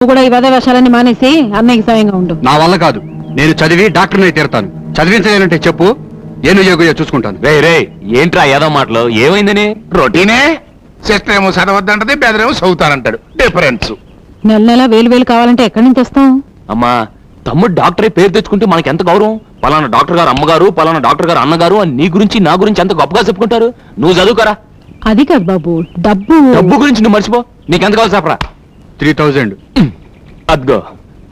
నువ్వు కూడా ఈ వద వేషాలన్నీ మానేసి అన్నయ్యకి సాయంగా ఉండు. నా వల్ల కాదు, నేను చదివి డాక్టర్ని తీరుతాను. చదివించలేనంటే చెప్పు, ఏను యోగయో చూసుకుంటాను. రే రే ఏంట్రా ఏదో మాటలు, ఏమైందని? రొటీనే. సిస్టర్ ఏమో చదవద్దంటది, బెదరేమో చదువుతానంటాడు. డిఫరెన్స్. నెల నెల వేలు కావాలంటే ఎక్కడి నుంచి వస్తాం? అమ్మా, తమ్ముడు డాక్టరే పేరు తెచ్చుకుంటే మనకి ఎంత గౌరవం. పలానా డాక్టర్ గారు అమ్మగారు, పలానా డాక్టర్ గారు అన్నగారు అని నీ గురించి నా గురించి ఎంత గొప్పగా చెప్పుకుంటారు. నువ్వు చదువుకోరా. అది కాదు బాబు, డబ్బు డబ్బు గురించి నువ్వు మర్చిపో. నీకెంత కావాలి చెప్పరా? 3000. అద్గో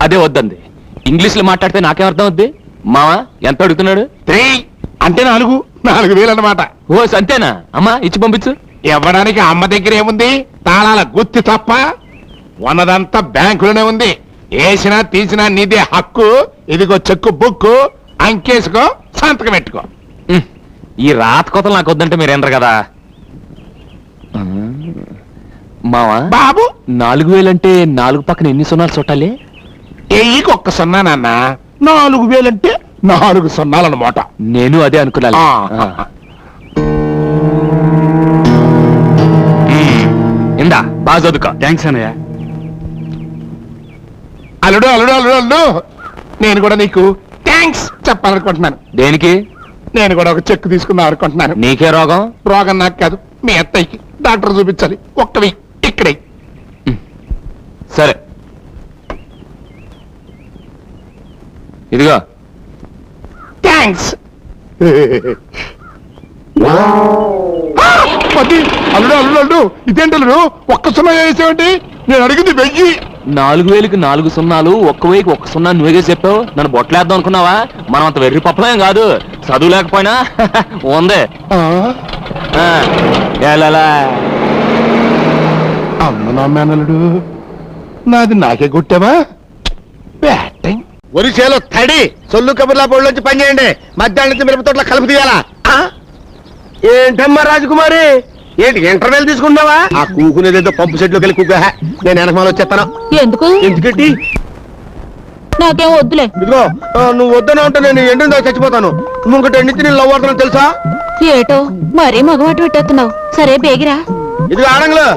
అదే వద్దంది. ఇంగ్లీష్ లో మాట్లాడితే నాకేం అర్థం అవుద్ది? మావా ఎంత అడుగుతున్నాడు? 3 అంటే 4,000 అన్నమాట. ఓ సంతేనా? అమ్మా ఇచ్చి పంపించు. ఇవ్వడానికి అమ్మ దగ్గర ఏముంది? తాళాల గుత్తి తప్ప. ఉన్నదంతా బ్యాంకులోనే ఉంది. వేసినా తీసినా నీదే హక్కు. ఇదిగో చెక్కు బుక్కు, అంకేసుకో, సంతకం పెట్టుకో. ఈ రాత కోతలు నాకు వద్దంటే మీరేనరు కదా. మావా బాబు 4000 అంటే 4 పక్కన ఎన్ని సున్నాలు చుట్టాలి? ఎయ్యికి 1 సున్నా నాన్న. 4,000 అంటే 4 సున్నాలన్నమాట. నేను అదే అనుకున్నాను. ఇందా బాగా చదువుకో. థ్యాంక్స్ అన్నయ్య. అల్లుడు అల్లుడు అల్లుడు అల్లుడు, నేను కూడా నీకు థ్యాంక్స్ చెప్పాలనుకుంటున్నాను. దేనికి? నేను కూడా ఒక చెక్ తీసుకుందాం అనుకుంటున్నాను. నీకే రోగం? రోగం నాకు కాదు, మీ అత్తయ్యకి. డాక్టర్ చూపించాలి. ఒక్కవి ఇక్కడే. సరే ఇదిగో. థ్యాంక్స్. అల్లుడు అల్లుడు అల్లుడు, ఇదేంటి అల్లుడు 1 సున్నా వేసావంటి? నేను అడిగింది 1000. 4000కి 4 సున్నాలు, 1,000కి 1 సున్నా నువ్వే చెప్పావు. నన్ను బొట్టలేద్దాం అనుకున్నావా? మనం అంత వెర్రి పప్పలేం కాదు. చదువు లేకపోయినా ఉందే. అమ్మ నా మేనల్లుడు, నాది నాకే కొట్టావా? బ్యాటింగ్. ఒరిసేలో తడి సొల్లు కబుర్లా పొడిలోంచి పని చేయండి. మధ్యాహ్నం నుంచి మిరప తోటలో కలుపు తీయాలా? ఏంటమ్మా రాజకుమారి, ఏంటి ఇంటర్వెల్ తీసుకుంటావా? ఆ కూకునేదేదో పంపు సెట్లోకి వెళ్ళి కూక. నేను వెనకమాల వచ్చేస్తాను. ఎందుకు? ఎందుకంటే నాకేం వద్దులే. ఇదిగో, నువ్వు వద్దన ఉంటే నేను ఎండిన చచ్చిపోతాను. నువ్వు ఇంకటి ఎండితే నేను లవ్ అవుతాను తెలుసా? ఏటో మరీ మగవాటు పెట్టేస్తున్నావు. సరే బేగిరా. ఇదిగో ఆడంగులు,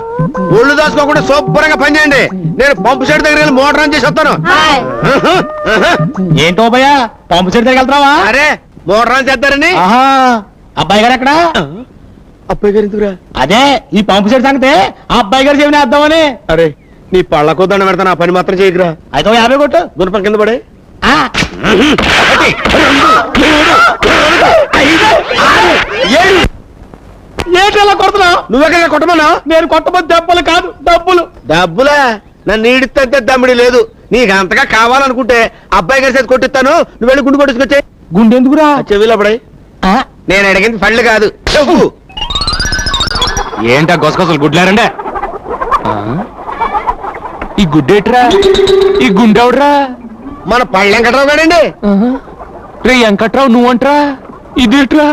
ఒళ్ళు దాచుకోకుండా శుభ్రంగా పని చేయండి. నేను పంపు సెట్ దగ్గర వెళ్ళి మోటార్ ఆన్ చేసి వస్తాను. ఏంటో భయ్యా, పంపు సెట్ దగ్గర వెళ్తావా? అరే మోటార్ ఆన్ చేద్దారని. అబ్బాయి గారు ఎక్కడ? అబ్బాయి గారు ఎందుకురా? అదే ఈ పంపు సెట్ సంగతే ఆ అబ్బాయి గారు చెవిని వేద్దామని. అరే నీ పళ్ళకు దండ పెడతాను, ఆ పని మాత్రం చేయకురా. అయితే 50 కొట్టు. గుణపం కింద పడే. ఏంటలా కొడుతున్నావు? నువ్వెక్కడ కొట్టమన్నా? నేను కొట్టబోతే దెబ్బలు కాదు, డబ్బులు. డబ్బులా? నన్ను ఈడితే దమ్మిడి లేదు. నీకు అంతగా కావాలనుకుంటే అబ్బాయి గారి చేతి కొట్టిస్తాను. నువ్వు వెళ్ళి గుండు కొట్టించుకొచ్చే. గుండెందుకురా? చెవిలో పడే. నేను అడిగింది పళ్ళు కాదు, చెప్పు. ఏంటా గొసగొసలు గుడ్లారండే? ఈ గుడ్డేట్రా? ఈ గుండెవడ్రా? మన పళ్ళు వెంకట్రావు గాడండి. రే వెంకట్రావు నువ్వంట్రా? ఇదేట్రా?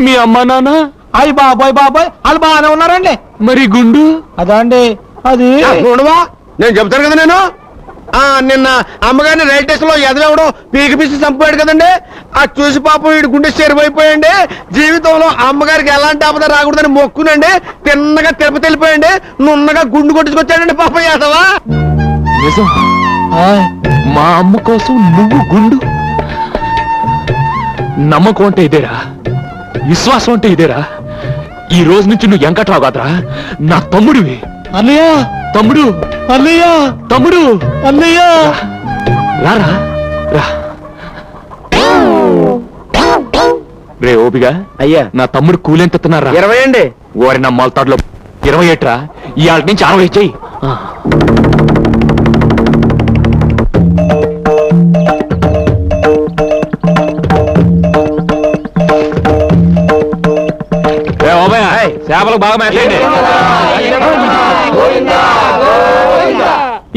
మీ అమ్మ నాన్న? అయ్యి బాబాయ్ బాబాయ్ వాళ్ళు బాగానే ఉన్నారండి. మరి గుండు? అదా అండి అది. చూడవా, నేను చెప్తాను కదా. నేను నిన్న అమ్మగారిని రైల్ స్టేషన్ లో ఎదవడం పీకి పీసి చంపాడు కదండి. అది చూసి పాపం వీడి గుండె చెరువైపోయండి. జీవితంలో అమ్మగారికి ఎలాంటి ఆపద రాకూడదని మొక్కునండి. తిన్నగా తిరుపతి వెళ్ళిపోయండి. నున్నగా గుండు కొట్టించుకొచ్చాడండి పాపం యాదవా. నిజం? మా అమ్మ కోసం నువ్వు గుండు? నమ్మకం అంటే ఇదేరా, విశ్వాసం అంటే ఇదేరా. ఈ రోజు నుంచి నువ్వు వెంకట్రావు కాదురా, నా తమ్ముడివి. అన్నయ్య, తమ్ముడు, అన్నయ్య, తమ్ముడు, అన్నయ్య. రారా రా. రే ఓపిగా అయ్యా, నా తమ్ముడు కూలెంత ఎత్తున్నారా? 20 అండి. ఓరి నా మొలతాడులో 20 ఏట్రా. ఇవాళ నుంచి 60 చెయ్యి. చేపలకు బాగా మేతండి.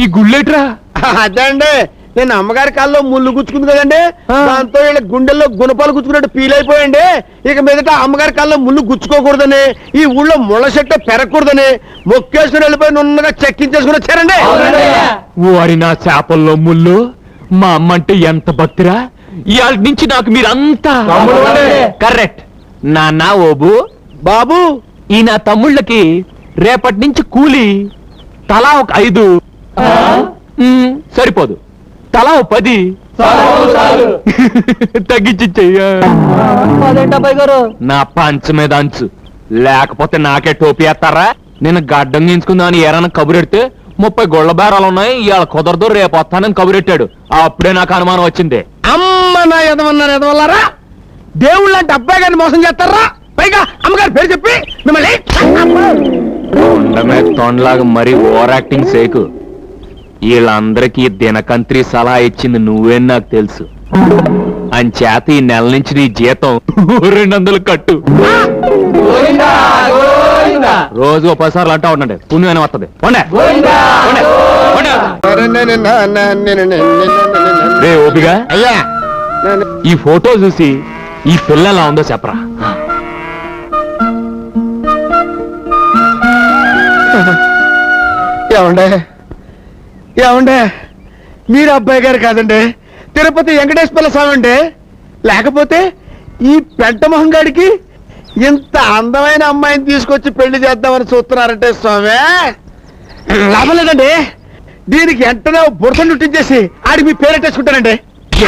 ఈ గుళ్ళేట్రా? అదండి, నేను అమ్మగారి కాల్లో ముళ్ళు గుచ్చుకుంది కదండి. దాంతో వీళ్ళ గుండెల్లో గుణపాలు గుచ్చుకున్నట్టు ఫీల్ అయిపోయండి. ఇక మీదట అమ్మగారి కాల్లో ముళ్ళు గుచ్చుకోకూడదని, ఈ ఊళ్ళో ముళ్ళ చెట్టు పెరగకూడదని మొక్కేసుకుని వెళ్ళిపోయి నున్నగా చెక్కించేసుకుని వచ్చారండి. వారి నా చేపల్లో ముళ్ళు. మా అమ్మ అంటే ఎంత భక్తిరా. ఇవాళ నుంచి నాకు మీరంతా కరెక్ట్. నాన్న ఓబు బాబు, ఈ నా తమ్ముళ్ళకి రేపటి నుంచి కూలి తలా ఒక 5. సరిపోదు, తలా ఓ 10 తగ్గించి చెయ్య. నా పంచ మీద అంచు, లేకపోతే నాకే టోపీ వేస్తారా? నేను గడ్డం గీంచుకుందామని ఏరన్నా కబురెడితే 30 గొళ్ళ బేరాలు ఉన్నాయి, ఇవాళ కుదరదు రేపు వస్తానని కబురెట్టాడు. అప్పుడే నాకు అనుమానం వచ్చింది. అమ్మ నా ఎదవన్నారు ఎదవల్లారా, దేవుళ్ళు అంటే అబ్బాయి గారిని మోసం చేస్తారా? పైగా అమ్మగారి పేరు చెప్పి మిమ్మల్ని తొండమే తొండలాగా మరీ ఓవర్ యాక్టింగ్ సేకు. వీళ్ళందరికీ దినకంత్రి సలహా ఇచ్చింది నువ్వేని నాకు తెలుసు. అంచేత ఈ నెల నుంచి నీ జీతం 200 కట్టు. రోజు 10 సార్లు అంటా ఉండండి, పుణ్యమైన వస్తుంది. రే ఓపిగా, అయ్యా ఈ ఫోటో చూసి ఈ పిల్ల ఎలా ఉందో చెప్పరా. ఏమండే ఏమండే, మీరు అబ్బాయి గారు కాదండి, తిరుపతి వెంకటేశ్వర స్వామి అండి. లేకపోతే ఈ పెంట మొహం గాడికి ఇంత అందమైన అమ్మాయిని తీసుకొచ్చి పెళ్లి చేద్దామని చూస్తున్నారంటే స్వామి, లాభం లేదండి. దీనికి వెంటనే బురద చుట్టించేసి ఆడికి మీ పేరెట్టేసుకుంటానండి.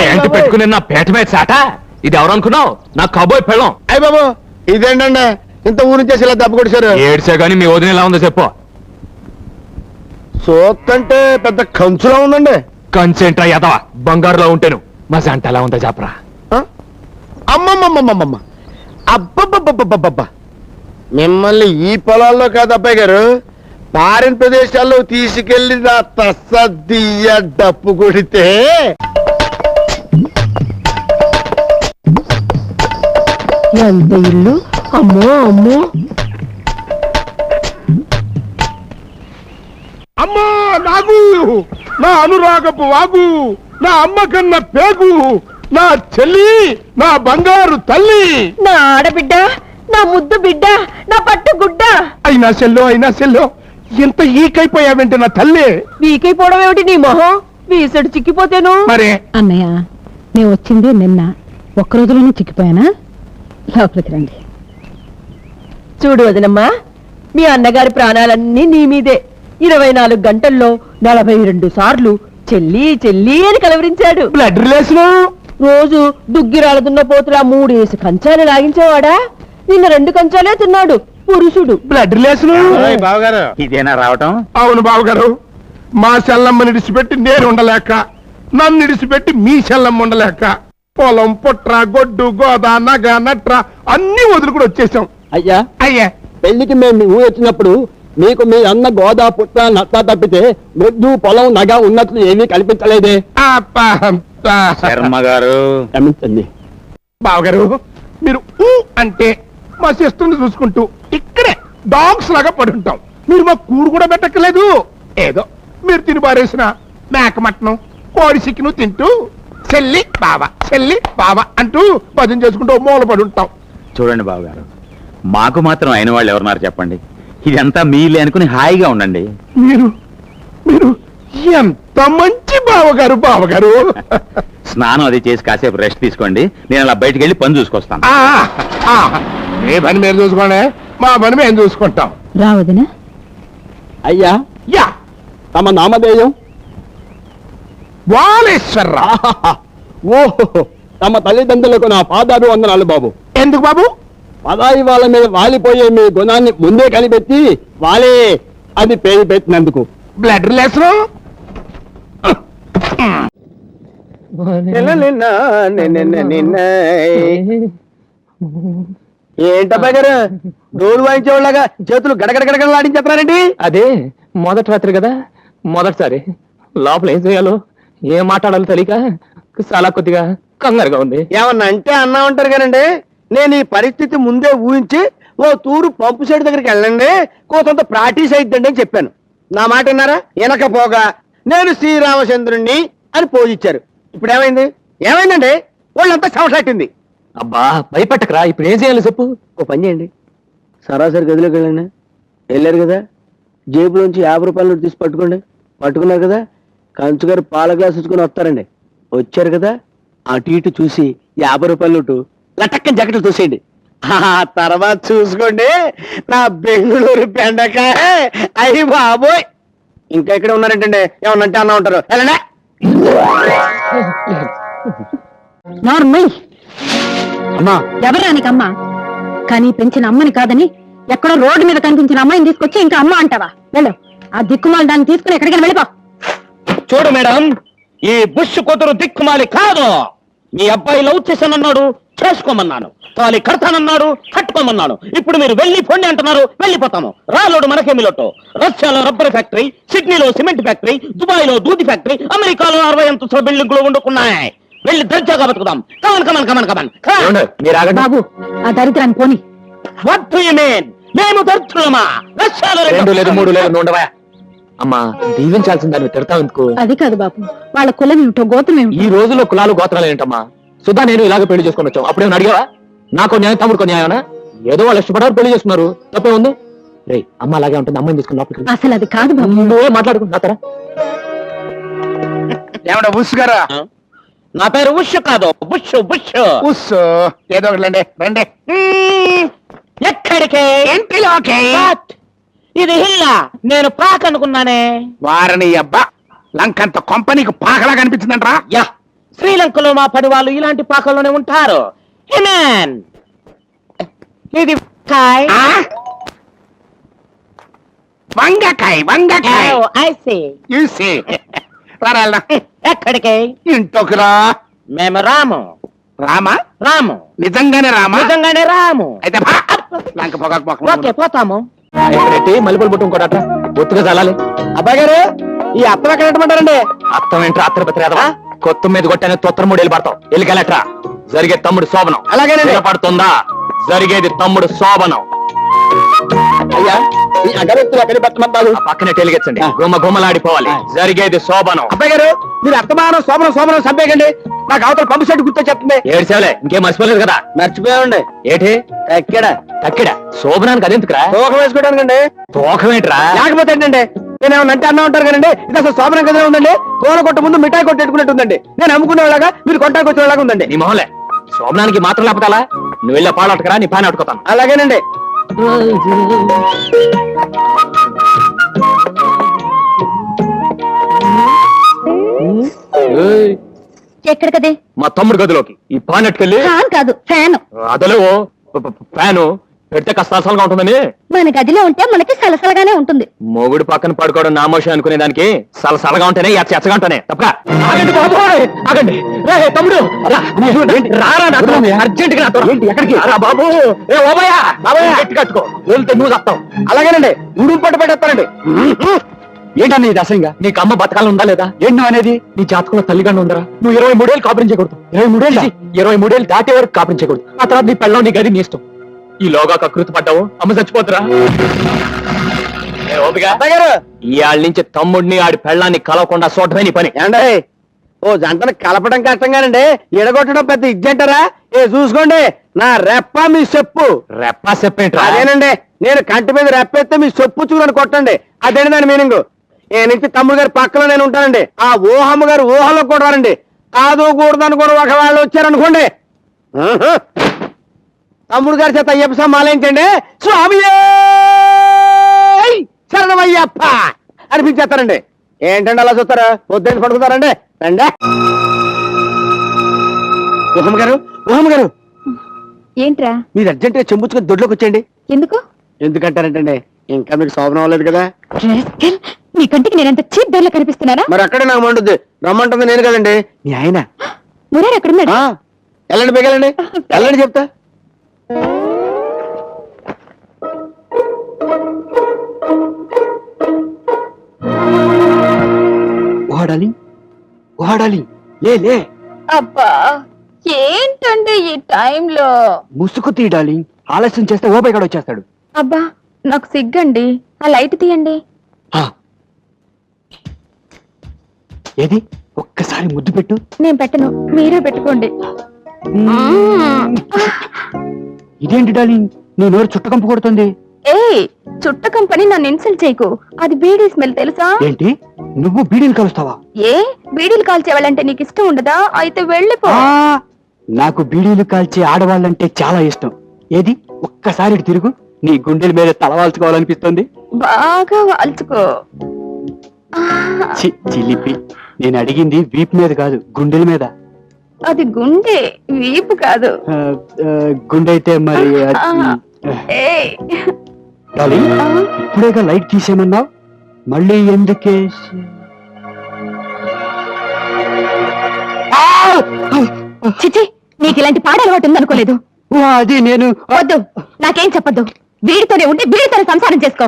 ఏంటి పెట్టుకుని నా పేట మీద చాట? ఇది ఎవరు అనుకున్నావు? నా కబోయ్ పెళ్ళం. అయ్య బాబు, ఇదేంటండి ఇంత ఊరి చేసి ఇలా దెబ్బ కొడిచారు? ఏడ్చా గానీ మీ వదిన ఎలా ఉందో చెప్పు. సోత్తంటే పెద్ద కంచులా ఉందండి. కన్సెంట్రా యదవా, బంగారులో ఉంటాను. మా జంట ఎలా ఉందో చెప్పరా. అమ్మమ్మమ్మమ్మమ్మ, అబ్బబ్బబ్బబ్బబ్బబ్బా, మిమ్మల్ని ఈ పొలాల్లో కాదు అబ్బాయి గారు, ఫారిన్ ప్రదేశాల్లో తీసుకెళ్లి నా తస్సదియ్య డప్పు కొడితే ఎంత ఇల్లు, అమ్మో అమ్మో. అమ్మా నాగు, నా అనురాగపు వాగు, నా అమ్మ కన్న పేగు, నా చెల్లి, నా బంగారు తల్లి, నా ఆడబిడ్డ, నా ముద్దు బిడ్డ, నా పట్టు గుడ్డ. అయినా సెల్లో ఇంత ఈకైపోయావేంటి నా తల్లి? వీకైపోవడం ఏమిటి నీ మొహం? వీసడు చిక్కిపోతేను. మరే అన్నయ్య, నేను వచ్చింది నిన్న, ఒక్క రోజులోనే చిక్కిపోయానా? లోపలికి రండి. చూడు వదినమ్మా, మీ అన్నగారి ప్రాణాలన్నీ నీ మీదే. 24 గంటల్లో 42 సార్లు చెల్లి చెల్లి అని కలవరించాడు. బ్లడ్ రిలేషన్ రోజు దుగ్గిరాలదున్న పోతులా 3 కంచాలు లాగించేవాడా? నిన్న 2 కంచాలే తిన్నాడు పురుషుడు. Blood relation. బావగారు, ఇదేనా రావటం? అవును బావగారు, మా చెల్లమ్మని ఇడిచిపెట్టి నేను ఉండలేక, నన్ను ఇడిచిపెట్టి మీ చెల్లమ్మ ఉండలేక, పొలం పుట్ర గొడ్డు గోద నగ నట్ర అన్ని వదులుకుని వచ్చేసాం. అయ్యా అయ్యా, పెళ్లికి మేము మీ ఊరు వచ్చినప్పుడు మీకు మీ అన్న గోదా పుట్ట నత్త తప్పితే గొడ్డు పొలం నగ ఉన్నట్లు ఏమీ కల్పించలేదే. శర్మ గారు, క్షమించండి బావగారు, మీరు ఊ అంటే మా సిస్టర్ని చూసుకుంటూ ఇక్కడే డాగ్స్ లాగా పడుంటాం. మీరు మా కూడు కూడా పెట్టక్కలేదు. ఏదో మీరు తిని బారేసిన మేక మటనం కోడి చికెను తింటూ చెల్లి బావ అంటూ భజన చేసుకుంటూ మూల పడి ఉంటాం. చూడండి బాబు గారు, మాకు మాత్రం అయిన వాళ్ళు ఎవరున్నారు చెప్పండి. ఇదంతా మీలే అనుకుని హాయిగా ఉండండి. మీరు మీరు ఎంత మంచి బావగారు. స్నానం అది చేసి కాసేపు రెస్ట్ తీసుకోండి. నేను అలా బయటికి వెళ్ళి పని చూసుకొస్తాను. ఏ పని మీరు చూసుకోండి, మా పని మేము చూసుకుంటాం. రావదినా? అయ్యా, యా, తమ నామధేయం? వాలేశ్వరరావు. ఓహో, తమ తల్లిదండ్రులకు నా పాదాలు వందనాలు బాబు. ఎందుకు బాబు? పదాయి వాళ్ళ మీద వాలిపోయే మీ గుణాన్ని ముందే కనిపెట్టి వాలే అది పేరు పెట్టినందుకు. Blood relation. ఏంటబ్బాయి గారు, డోలు వాయించేవాళ్ళగా చేతులు గడగడగడగడలాడించేస్తున్నారండి? అదే మొదటి రాత్రి కదా, మొదటిసారి లోపల ఏం చేయాలో ఏం మాట్లాడాలో తెలియక చాలా కొద్దిగా కంగారుగా ఉంది. ఏమన్నా అంటే అన్నా ఉంటారు కదండి. నేను ఈ పరిస్థితి ముందే ఊహించి ఓ తూరు పంపు సైడ్ దగ్గరికి వెళ్ళండి, కొంత ప్రాక్టీస్ అయిద్దండి అని చెప్పాను. నా మాట విన్నారా? వెనకపోగా నేను శ్రీరామచంద్రుణ్ణి అని పోజిచ్చారు. ఇప్పుడు ఏమైందండి? వాళ్ళంతా సమసాటింది. అబ్బా భయపట్టకరా, ఇప్పుడు ఏం చేయాలో చెప్పు. ఓ పని చేయండి, సరాసరి గదిలోకి వెళ్ళండి. వెళ్ళారు కదా, జేబులోంచి 50 రూపాయల నోటు తీసి పట్టుకున్నారు కదా, కంచుగారు పాల గ్లాస్ ఇచ్చుకుని వస్తారండి. వచ్చారు కదా, అటు ఇటు చూసి 50 రూపాయల నోటు లటక్కని జాకెట్లు చూసేయండి. ఆ తర్వాత చూసుకోండి నా బెంగళూరు బెండకాయ. అయ్యి బాబోయ్, ఇంకా ఇక్కడ ఉన్నారంటండి. ఏమన్నంటే అన్నా ఉంటారు. వెళ్ళండి. నార్మల్ అమ్మా ఎవరా నీకమ్మా? కానీ పెంచిన అమ్మని కాదని ఎక్కడో రోడ్డు మీద కనిపించిన అమ్మాయిని తీసుకొచ్చి ఇంకా అమ్మ అంటావా? వెళ్ళు, ఆ దిక్కుమాలి దాన్ని తీసుకుని ఎక్కడికైనా వెళ్ళిపో. చూడు మేడం, ఈ బుష్ కూతురు దిక్కుమాలి కాదు. మీ అబ్బాయి లవ్ చేశానన్నాడు, చేసుకోమన్నాను. తాలి కడతానన్నాడు, కట్టుకోమన్నాను. ఇప్పుడు మీరు వెళ్ళి పొండి అంటున్నారు, వెళ్ళిపోతాము. రాలోడు మనకేమి లోటు. రష్యాలో రబ్బర్ ఫ్యాక్టరీ, సిడ్నీలో సిమెంట్ ఫ్యాక్టరీ, దుబాయ్ లో దూది ఫ్యాక్టరీ, అమెరికాలో 60 అంతస్తుల బిల్డింగ్లు వండుకున్నాయి. వెళ్ళి దర్జాగా బతుకుదాం. Come on come on come on come on. మీరు ఆగండి. బాబు, ఆ దరిద్రాన్ని పోని. What do you mean? మేము దర్జులమా? రష్యాలో 2 లేదు 3 లేదు ఉండవా? అమ్మా, దీవించాల్సింది దాన్ని తిడతావు ఎందుకు? అది కాదు బాబు, వాళ్ళ కులం ఏమిటో గోత్రం ఏమిటో. ఈ రోజుల్లో కులాలు గోత్రాలు ఏంటమ్మా? సుధా నేను ఇలాగ పెళ్లి చేసుకొని వచ్చాం. అప్పుడేమన్నా అడిగావా? నాకు న్యాయం, తమ్ముడుకో న్యాయమనా? ఏదో వాళ్ళు ఇష్టపడారు, పెళ్లి చేసుకున్నారు. తప్పే ఉంది. రే, అమ్మ అలాగే ఉంటుంది, అమ్మాయిని తీసుకుని లోపలికి. అసలు అది కాదు బాబు. నువ్వే మాట్లాడుకుంటున్నా. ఏమన్నా బుష్ గారా? నా పేరు ఉష్ కాదు, బుష్ బుష్. బుష్ ఏదో ఒకటి రండి. ఎక్కడికే? ఇంటిలోకి. What? ఇది హిల్లా, నేను పాక్ అనుకున్నానే. వారిని అబ్బా, లంకంత కొంపనీకి పాకలా కనిపించిందంట్రా. యా, శ్రీలంకలో మా పని వాళ్ళు ఇలాంటి పాకల్లోనే ఉంటారు. హిమాన్, ఇది కాయ్. వంగకాయ వంగకాయ. Oh, I see. చూసి రారా, ఎక్కడికే? ఇంట్లోకి రా. మేము రాము. రామా? రాము, నిజంగానే రామా? నిజంగానే రాము. అయితే భా. లంక పొగాకు మొక్కలు. ఓకే, పోతాము. పెట్టి మల్లెపూలు పుట్టు ఇంకోట ఒత్తుగా చల్లాలి. అబ్బాయి గారు, ఈ అత్తం ఎక్కడ పెట్టమంటారండి? అర్థం ఏంట్రా? అత్తర పెత్తరా కొత్త మీద కొట్టానే తొత్తర 3 ఏళ్ళు పడతావు. ఎల్లికెళ్ళట్రా. జరిగే తమ్ముడు శోభనం. అలాగేనండి. పడుతుందా? జరిగేది తమ్ముడు శోభనం. అయ్యా, ఈ అగరత్తులు ఎక్కడ పెట్టమంటారు? ఆ పక్కనే టెలిగెచ్చండి. గుమ్మ గుమ్మలాడిపోవాలి. జరిగేది శోభనం. అబ్బాయి గారు, మీరు అత్తమానం శోభనం శోభనం సబ్బేకండి. నాకు అవతల పంపు సెట్ గుర్తు చెప్తుంది. ఏడ్చేవలే, ఇంకేం మర్చిపోలేదు కదా? మర్చిపోయామండి. ఏటి ఎక్కడ తక్కిడ శోభనానికి అదెందుకురా? తోక వేసుకోవడానికండి. తోకమేంట్రా? లేకపోతే ఏంటండి, నేను ఏమన్నా అంటే అన్నా ఉంటారు కదండి. ఇది అసలు శోభనం కదా ఉందండి. పూల కొట్ట ముందు మిఠాయి కొట్టి పెట్టుకున్నట్టు ఉందండి. నేను అమ్ముకునేలాగా, మీరు కొట్టానికి వచ్చేలాగా ఉందండి. నీ మొహలే, శోభనానికి మాత్రం లేకపోతే అలా? నువ్వు వెళ్ళే పాలు అట్టుకురా, నీ పైన అట్టుకోతాను. అలాగేనండి. ఏయ్, ఎక్కడికదే? మా తమ్ముడు గదిలోకి. ఈ పాన్ అట్టుకెళ్ళి ఫ్యాన్ కాదు, ఫ్యాన్. అదలేవో ఫ్యాను పెడితే కష్టాసలుగా ఉంటుందని. మన గదిలో ఉంటే మనకి సలసలగానే ఉంటుంది. మొగుడు పక్కన పడుకోవడం నామోషం అనుకునే దానికి సలసలగా ఉంటేనే ఎచ్చగా ఉంటానే తప్ప. ఆగండి బాబోయ్, ఆగండి. రే తమ్ముడు, రారా నాతో, అర్జెంట్ గా నాతో. ఎక్కడికి రా బాబు? ఏ ఓబయ్యా, బాబాయ్ గట్టి కట్టుకో, వెళ్తే నువ్వు చెప్తావు. అలాగేనండి, ఉడుపు పట్టు పెట్టేస్తానండి. ఏంటన్నా ఇది అసహ్యంగా? నీకు అమ్మ బతకాలం ఉందా లేదా? ఏంటి నువ్వు అనేది? నీ జాతకంలో తల్లిగానే ఉందరా? నువ్వు 23 ఏళ్ళు కాపురం చేయకూడదు. 23 ఏళ్ళు దాటే వరకు కాపురం చేయకూడదు. ఆ తర్వాత నీ పెళ్ళం, నీ గది, నీ ఇష్టం. ఈ లోగా కకృతి పడ్డావు, అమ్మ చచ్చిపోతురా. ఇవాళ నుంచి తమ్ముడిని ఆడి పెళ్ళాన్ని కలవకుండా చూడటమే నీ పని. ఏండి, ఓ జంటను కలపడం కష్టంగానండి, ఎడగొట్టడం పెద్ద ఇజ్జంటారా? చూసుకోండి, నా రెప్ప మీ చెప్పు. రెప్పా చెప్పేంట్రా? అదేనండి, నేను కంటి మీద రెప్పెత్తే మీ చెప్పు చూడని కొట్టండి. అదేంటి దాని మీనింగ్. ఏ నుంచి తమ్ముడు గారి పక్కన నేను ఉంటానండి. ఆ ఊహమ్మ గారు ఊహలో కూడా రండి. కాదు కూడదు అనుకోని ఒకవేళ వచ్చారనుకోండి, తమ్ముడు గారి చేత అయ్యప్ప మాలేంచండి. స్వామి శరణమయ్యప్ప అనిపించేస్తారండి. ఏంటండి అలా చూస్తారా? పొద్దున్న పడుకుతారండి. రండి. ఊహమ్మ గారు, ఊహమ్మ గారు, ఏంట్రా? మీరు అర్జెంట్ గా చెంబుచ్చుకొని దొడ్లోకి వచ్చేయండి. ఎందుకు? ఎందుకంటారంటండి, ఇంకా మీకు శోభనం అవ్వలేదు కదా. రాస్కెల్, నీ కంటికి నేనంత చీప్ ధరలో కనిపిస్తున్నానా? మరి అక్కడే నాకు మండుద్ది. రమ్మంటుంది నేను కదండి, మీ ఆయన. మురారు ఎక్కడున్నాడు? వెళ్ళండి, బేగలండి, వెళ్ళండి చెప్తా. ఓడాలి ఓడాలి, లే లే. అబ్బా, ఏంటంటే ఈ టైంలో? ముసుగు తీయడాలి, ఆలస్యం చేస్తే ఓపై కూడా వచ్చేస్తాడు. అబ్బా, నాకు సిగ్గండి. ఆ లైట్ తీయండి. ఏది, ఒక్కసారి ముద్దు పెట్టు. నేను పెట్టను, మీరే పెట్టుకోండి. ఇదేంటి డార్లింగ్, నీ నోరు చుట్టకంపు కొడుతుంది. ఏ చుట్ట కంపెనీ నన్ను ఇన్సల్ట్ చేయకు. అది బీడీ స్మెల్ తెలుసా? ఏంటి, నువ్వు బీడీలు కలుస్తావా? ఏ బీడీలు కాల్చేవాళ్ళంటే నీకు ఇష్టం ఉండదా? అయితే వెళ్ళిపో. నాకు బీడీలు కాల్చే ఆడవాళ్ళంటే చాలా ఇష్టం. ఏది, ఒక్కసారి ఇటు తిరుగు, నీ గుండెల మీద తలవాల్చుకోవాలనిపిస్తుంది. బాగా వాల్చుకో. చిలిపి. నేను అడిగింది వీపు మీద కాదు, గుండెల మీద. అది గుండె, వీపు కాదు. గుండె అయితే మరి డార్లింగ్, ఇప్పుడేగా లైట్ తీసేయమన్నావు, మళ్ళీ ఎందుకే? చిచి, నీకు ఇలాంటి పాట అలవాటు ఉందనుకోలేదు. అది నేను వద్దు, నాకేం చెప్పొద్దు. వీడితోనే ఉంటే వీడితోనే సంసారం చేసుకో.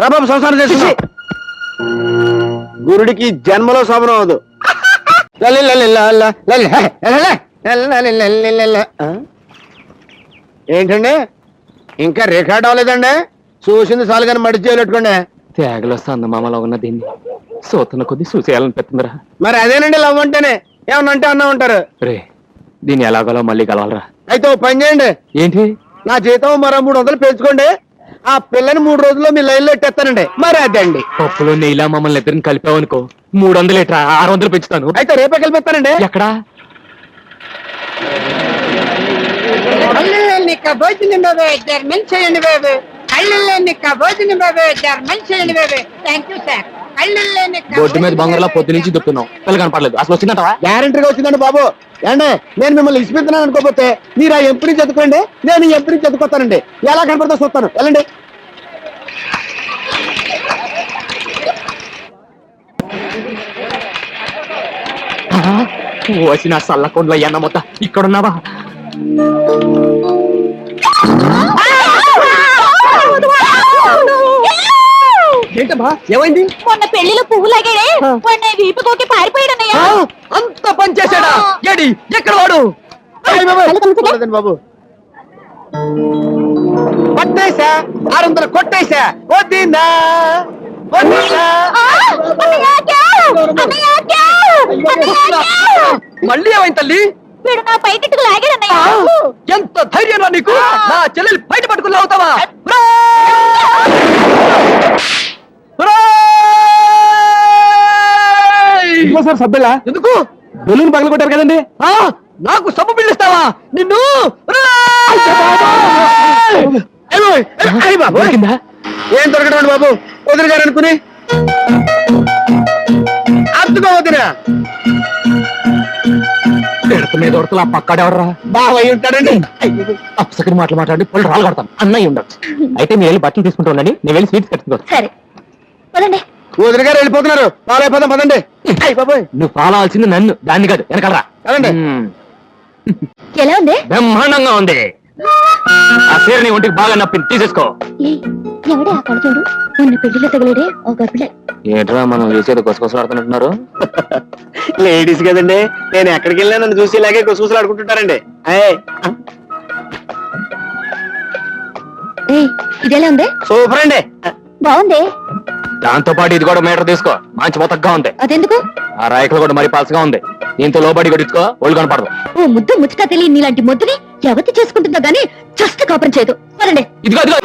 బాబు సంసారం చేసి గురుడికి జన్మలో శోభనం అవదు. ఏంటండి ఇంకా రికార్డ్ అవ్వలేదండి? చూసింది చాలు కానీ మడి చేయలేట్టుకోండి. తేగలో సందమామలో ఉన్న దీన్ని సూతన కొద్ది చూసేయాలనిపిస్తుందిరా. మరి అదేనండి లవ్ అంటేనే, ఏమన్నా అంటే అన్నా ఉంటారు. రే, దీన్ని ఎలాగోలా మళ్ళీ కలవాలరా. అయితే ఓ పని చేయండి, ఏంటి? నా జీతం మరో 300 పెంచుకోండి. ఆ పిల్లని 3 రోజుల్లో మీ లైన్ లో ఎట్టేస్తానండి. మరి అదండి. పప్పులో నెయ్యిలా మమ్మల్ని ఇద్దరిని కలిపావనుకో, 300 ఎట్రా 600 పెంచుతాను. అయితే రేపే కలిపిస్తానండి. ఎక్కడా? భోజనం బాబు, జర్మన్ చేయండి బాబు. అల్లుల్ని భోజనం బాబు, జర్మన్ చేయండి బాబు. Thank you sir. బొడ్డు మీద బంగారులా పొద్దు నుంచి దుక్కున్నావు, పిల్ల కనపడలేదు. అసలు వచ్చిందంటవా? గ్యారంటీగా వచ్చిందండి బాబు. ఏండే, నేను మిమ్మల్ని ఇచ్చిపోతున్నాను అనుకోకపోతే మీరు ఆ ఎంపీ చదువుకోండి, నేను ఈ ఎంపీ చదువుకోతానండి. ఎలా కనపడతా చూస్తాను, వెళ్ళండి. వచ్చిన సల్లకొండలో ఎన్న మొత్తం ఇక్కడున్నావా? ఏంటమ్మా ఏమైంది? మొన్న పెళ్లిలో పువ్వు లాగాడే, మొన్న వీపుకోకి పారిపోయాడన్నయ్యా. అంత పని చేశాడా? ఏడి ఎక్కడ వాడు? బాబు కొట్టేశా, 600 కొట్టేశా. వద్దిందా మళ్ళీ ఏమైంది తల్లి? వీడు నా పైకిట్టుకు లాగాడన్నయ్యా. ఎంత ధైర్యం రా నీకు? నా చెల్లెలు బయట పట్టుకుని అవుతావా? సార్ సబ్బెలా ఎందుకు? బెలూన్ పగల కొట్టారు కదండి. నాకు సబ్బు పిల్లిస్తావా నిన్ను? ఏం దొరకడం బాబు, వదిలి గారు అనుకుని అద్దుకో వదినా. మీద ఉడతలు ఆ పక్కాడెవడరా? బాగా ఉంటాడండి. అప్సకరి మాటలు మాట్లాడి పొలం రాళ్ళు కడతాను. అన్నయ్య ఉండొచ్చు. అయితే మీరు వెళ్ళి బట్టలు తీసుకుంటూ ఉండండి, నేను వెళ్ళి స్వీట్స్ కట్టుకో. సరే పదండి. వదిలి గారు వెళ్ళిపోతున్నారు. పాలైపోదాం పదండి. బాబోయ్, నువ్వు ఫాలో అవ్వాల్సింది నన్ను, దాన్ని కాదు. వెనకలరా. కదండి. ఎలా ఉంది? బ్రహ్మాండంగా ఉంది. ఆ చీర నీ ఒంటికి బాగా నప్పింది, తీసేసుకో. ఎవడే ఆ కళచోడు? మొన్న పెళ్లిలో తగిలేడే ఒక పిల్ల. ఏంట్రా మనం చేసేది కొసకొసలాడుతున్నట్టున్నారు? లేడీస్ కదండి, నేను ఎక్కడికి వెళ్ళినా నన్ను చూసి ఇలాగే గుసగుసలు ఆడుకుంటుంటారండి. ఇదెలా ఉంది? సూపర్ అండి. బాగుంది. దాంతో పాటు ఇది కూడా మీటర్ తీసుకో, మంచి మొత్తగా ఉంది. అదెందుకు? ఆ రైకలు కూడా మరి పల్సగా ఉంది. దీంతో లోబడి కొట్టించుకో, ఒళ్ళు కనపడదు. ఓ ముద్దు ముచ్చట తెలియని నీలాంటి ముద్దుని ఎవతి చేసుకుంటుందో గానీ చస్తే కాపురం చేయదు. పదండి. ఇదిగో ఇదిగో.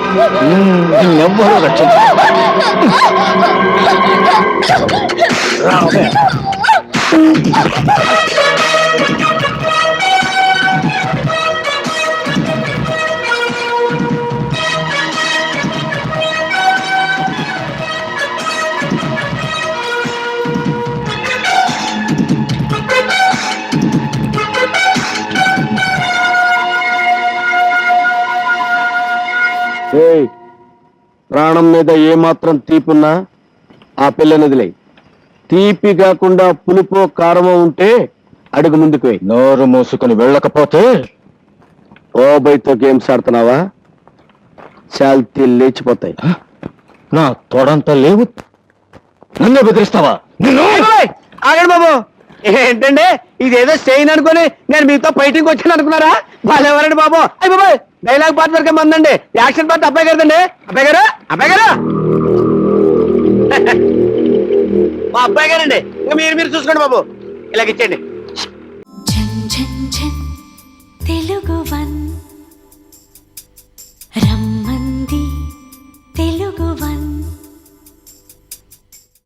ప్రాణం మీద ఏమాత్రం తీపున్నా ఆ పిల్లని వదిలే. తీపి కాకుండా పులుపో కారమో ఉంటే అడుగు ముందుకు వెయ్యి. నోరు మూసుకుని వెళ్ళకపోతే ఓబైతో గేమ్స్ ఆడుతున్నావా? చాల్తీ లేచిపోతాయి. నా తోడంతా లేవు, నన్నే బెదిరిస్తావా? ఆగండి బాబు. ఏంటండి ఇదేదో స్టెయిన్ అనుకుని నేను మీతో ఫైటింగ్ వచ్చాను అనుకున్నారా? వాళ్ళెవరండి బాబు? అయ్యి బాబు, డైలాగ్ పార్ట్ వరకే మందండి, యాక్షన్ పార్ట్ అబ్బాయి గారిదండి. అబ్బాయి గారు, అబ్బాయి గారు, మా అబ్బాయి గారండి. ఇంకా మీరు చూసుకోండి బాబు, ఇలాగ ఇచ్చేయండి. తెలుగు